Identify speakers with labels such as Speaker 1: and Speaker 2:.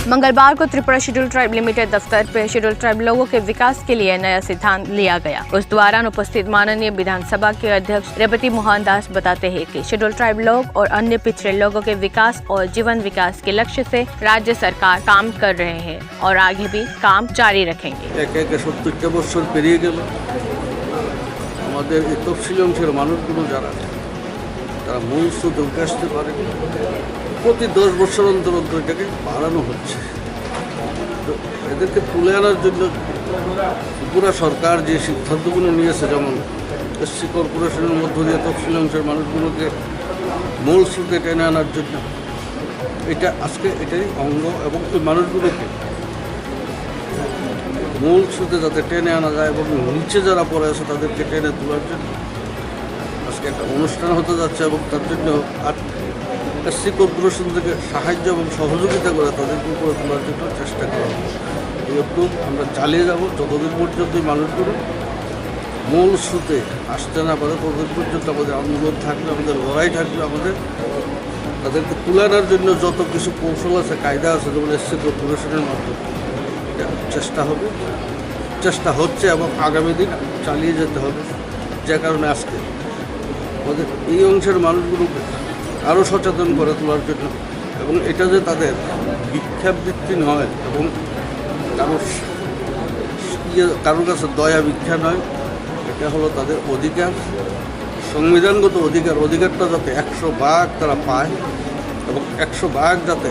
Speaker 1: मंगलवार को Tripura schedule tribe limited दफ्तर पर शेड्यूल ट्राइब लोगों के विकास के लिए नया सिद्धांत लिया गया। उस दौरान उपस्थित माननीय विधानसभा के अध्यक्ष रेवती मोहन दास बताते हैं कि शेड्यूल ट्राइब लोग और अन्य पिछड़े लोगों के विकास और जीवन विकास के लक्ष्य से राज्य सरकार काम कर रहे हैं और आगे भी काम जारी रखेंगे।
Speaker 2: প্রতি 10 বছর অন্তর অন্তর এটাকে বাড়ানো হচ্ছে। তো এদেরকে তুলে আনার জন্য ত্রিপুরা সরকার যে সিদ্ধান্তগুলো নিয়েছে, যেমন এসসি কর্পোরেশনের মধ্য দিয়ে তফসিল অংশের মানুষগুলোকে মূল স্রোতে টেনে আনার জন্য এটা আজকে এটারই অঙ্গ, এবং ওই মানুষগুলোকে মূল স্রোতে যাতে টেনে আনা যায় এবং নিচে যারা পড়ে আছে তাদেরকে টেনে তোলার জন্য আজকে একটা অনুষ্ঠান হতে যাচ্ছে। এবং তার জন্য এসসি কর্পোরেশন থেকে সাহায্য এবং সহযোগিতা করে তাদেরকে উপরে তোলার জন্য চেষ্টা করা হবে। এই উদ্যোগ আমরা চালিয়ে যাব যতদিন পর্যন্ত মানুষগুলো মূল স্রোতে আসতে না পারে, ততদিন পর্যন্ত আমাদের আন্দোলন থাকবে, আমাদের লড়াই থাকবে। আমাদের তাদেরকে তুলে আনার জন্য যত কিছু কৌশল আছে, কায়দা আছে, যেমন এসসি কর্পোরেশনের মাধ্যমে চেষ্টা হচ্ছে এবং আগামী দিন চালিয়ে যেতে হবে। যে কারণে আজকে আমাদের এই অংশের মানুষগুলোকে আরও সচেতন করে তোলার জন্য, এবং এটা যে তাদের ভিক্ষাবৃত্তি নয় এবং কারোর কাছে দয়া ভিক্ষা নয়, এটা হলো তাদের অধিকার, সংবিধানগত অধিকারটা যাতে 100 ভাগ তারা পায় এবং 100 ভাগ যাতে